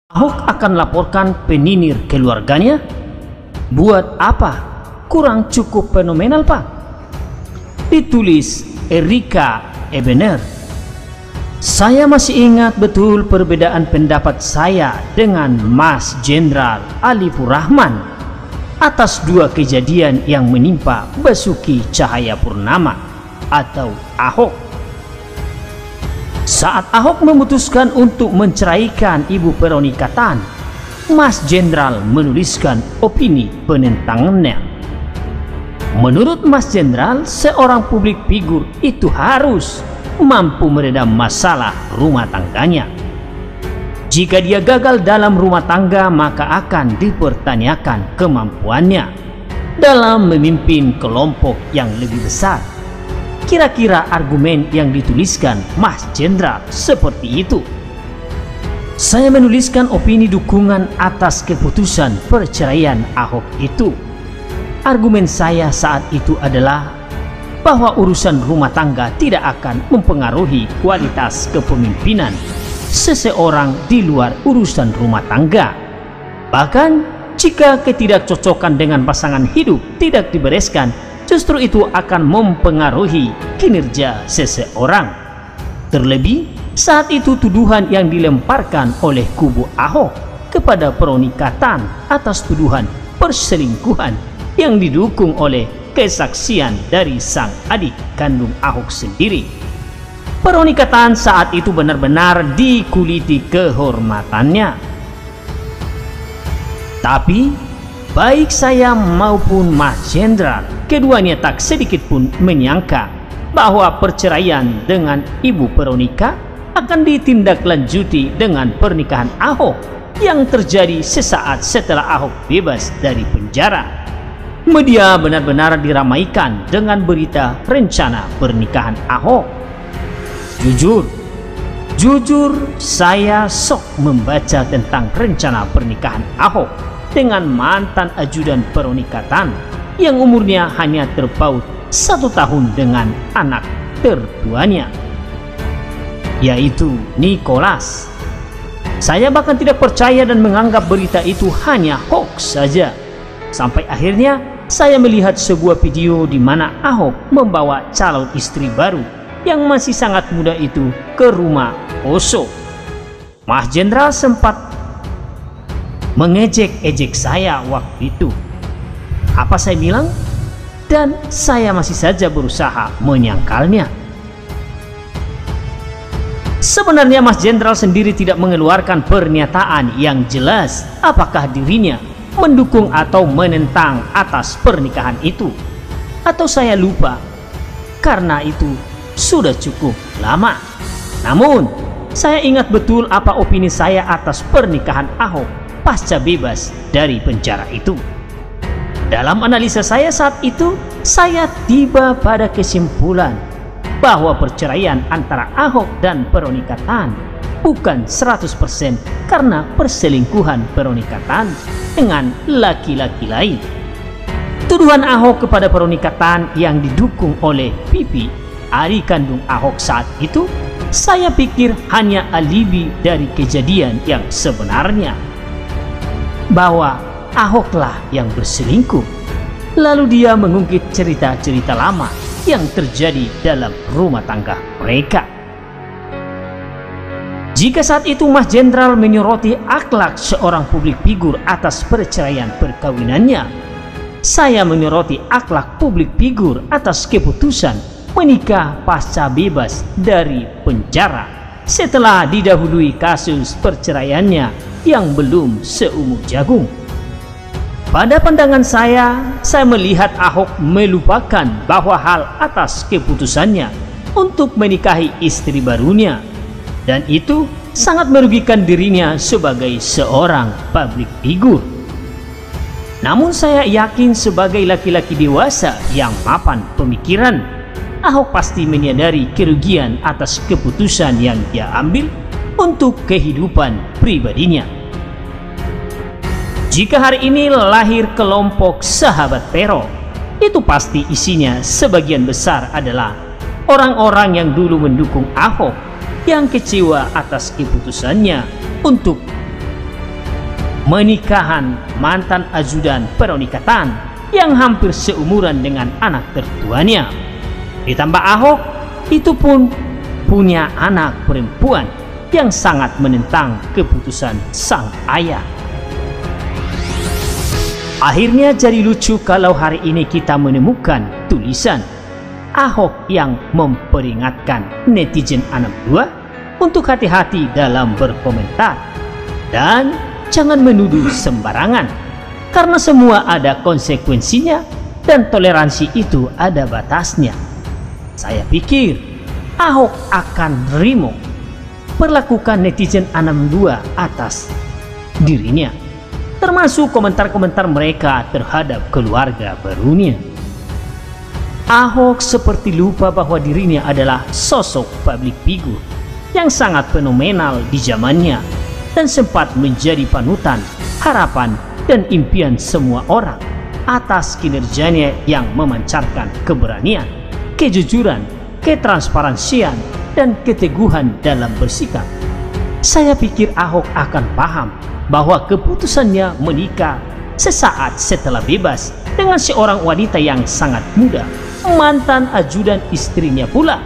Ahok akan laporkan peninir keluarganya? Buat apa? Kurang cukup fenomenal, Pak. Ditulis Erika Ebener. Saya masih ingat betul perbedaan pendapat saya dengan Mas Jenderal Alifur Rahman atas dua kejadian yang menimpa Basuki Cahayapurnama atau Ahok. Saat Ahok memutuskan untuk menceraikan Ibu Veronica Tan, Mas Jenderal menuliskan opini penentangannya. Menurut Mas Jenderal, seorang publik figur itu harus mampu meredam masalah rumah tangganya. Jika dia gagal dalam rumah tangga, maka akan dipertanyakan kemampuannya dalam memimpin kelompok yang lebih besar. Kira-kira argumen yang dituliskan Mas Jenderal seperti itu. Saya menuliskan opini dukungan atas keputusan perceraian Ahok itu. Argumen saya saat itu adalah bahwa urusan rumah tangga tidak akan mempengaruhi kualitas kepemimpinan seseorang di luar urusan rumah tangga. Bahkan jika ketidakcocokan dengan pasangan hidup tidak dibereskan, justru itu akan mempengaruhi kinerja seseorang. Terlebih saat itu tuduhan yang dilemparkan oleh kubu Ahok kepada Veronica Tan atas tuduhan perselingkuhan yang didukung oleh kesaksian dari sang adik kandung Ahok sendiri. Veronica Tan saat itu benar-benar dikuliti kehormatannya. Tapi baik saya maupun Mas Jenderal, keduanya tak sedikit pun menyangka bahwa perceraian dengan Ibu Veronica akan ditindaklanjuti dengan pernikahan Ahok yang terjadi sesaat setelah Ahok bebas dari penjara. Media benar-benar diramaikan dengan berita rencana pernikahan Ahok. Jujur saya sok membaca tentang rencana pernikahan Ahok dengan mantan ajudan Veronica Tan yang umurnya hanya terpaut 1 tahun dengan anak tertuanya, yaitu Nicholas. Saya bahkan tidak percaya dan menganggap berita itu hanya hoax saja. Sampai akhirnya saya melihat sebuah video di mana Ahok membawa calon istri baru yang masih sangat muda itu ke rumah Oso. Mas Jenderal sempat mengejek-ejek saya waktu itu. Apa saya bilang? Dan saya masih saja berusaha menyangkalnya. Sebenarnya Mas Jenderal sendiri tidak mengeluarkan pernyataan yang jelas apakah dirinya mendukung atau menentang atas pernikahan itu. Atau saya lupa, karena itu sudah cukup lama. Namun saya ingat betul apa opini saya atas pernikahan Ahok pasca bebas dari penjara itu. Dalam analisa saya saat itu, saya tiba pada kesimpulan bahwa perceraian antara Ahok dan Veronica Tan bukan 100% karena perselingkuhan Veronica Tan dengan laki-laki lain. Tuduhan Ahok kepada Veronica Tan yang didukung oleh Pipi, adik kandung Ahok saat itu, saya pikir hanya alibi dari kejadian yang sebenarnya, bahwa Ahoklah yang berselingkuh. Lalu dia mengungkit cerita-cerita lama yang terjadi dalam rumah tangga mereka. Jika saat itu Mas Jenderal menyoroti akhlak seorang publik figur atas perceraian perkawinannya, saya menyoroti akhlak publik figur atas keputusan menikah pasca bebas dari penjara setelah didahului kasus perceraiannya yang belum seumur jagung. Pada pandangan saya melihat Ahok melupakan bahwa hal atas keputusannya untuk menikahi istri barunya, dan itu sangat merugikan dirinya sebagai seorang publik figur. Namun saya yakin sebagai laki-laki dewasa yang mapan pemikiran, Ahok pasti menyadari kerugian atas keputusan yang dia ambil untuk kehidupan pribadinya. Jika hari ini lahir kelompok sahabat Pero, itu pasti isinya sebagian besar adalah orang-orang yang dulu mendukung Ahok, yang kecewa atas keputusannya untuk menikahan mantan ajudan Veronica Tan yang hampir seumuran dengan anak tertuanya. Ditambah Ahok itu pun punya anak perempuan yang sangat menentang keputusan sang ayah. Akhirnya jadi lucu kalau hari ini kita menemukan tulisan Ahok yang memperingatkan netizen 62 untuk hati-hati dalam berkomentar dan jangan menuduh sembarangan, karena semua ada konsekuensinya dan toleransi itu ada batasnya. Saya pikir Ahok akan nerimo perlakukan netizen 62 atas dirinya, termasuk komentar-komentar mereka terhadap keluarga barunya. Ahok seperti lupa bahwa dirinya adalah sosok public figure yang sangat fenomenal di zamannya dan sempat menjadi panutan, harapan, dan impian semua orang atas kinerjanya yang memancarkan keberanian, kejujuran, ketransparansian, dan keteguhan dalam bersikap. Saya pikir Ahok akan paham bahwa keputusannya menikah sesaat setelah bebas dengan seorang wanita yang sangat muda, mantan ajudan istrinya pula,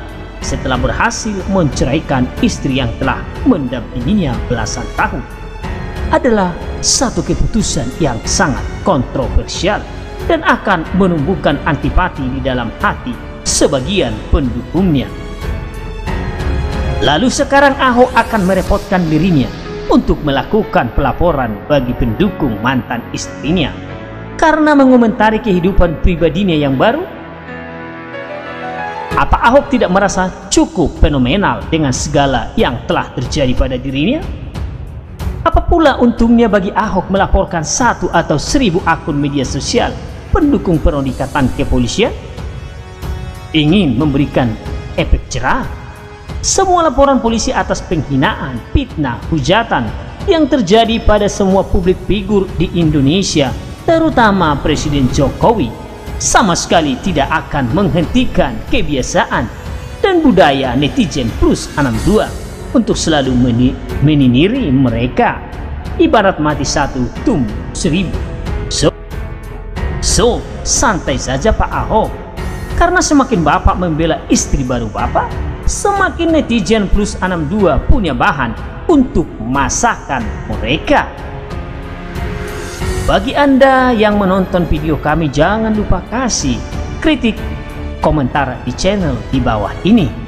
setelah berhasil menceraikan istri yang telah mendampinginya belasan tahun, adalah satu keputusan yang sangat kontroversial dan akan menumbuhkan antipati di dalam hati sebagian pendukungnya. Lalu sekarang Ahok akan merepotkan dirinya untuk melakukan pelaporan bagi pendukung mantan istrinya karena mengomentari kehidupan pribadinya yang baru. Apa Ahok tidak merasa cukup fenomenal dengan segala yang telah terjadi pada dirinya? Apa pula untungnya bagi Ahok melaporkan 1 atau 1000 akun media sosial pendukung Veronica Tan ke kepolisian? Ingin memberikan efek jerah? Semua laporan polisi atas penghinaan, fitnah, hujatan yang terjadi pada semua publik figur di Indonesia, terutama Presiden Jokowi, sama sekali tidak akan menghentikan kebiasaan dan budaya netizen plus 62 untuk selalu menyiniri mereka. Ibarat mati satu, tumbuh 1000. So, santai saja Pak Ahok. Karena semakin Bapak membela istri baru Bapak, semakin netizen plus 62 punya bahan untuk masakan mereka. Bagi Anda yang menonton video kami, jangan lupa kasih kritik, komentar di channel di bawah ini.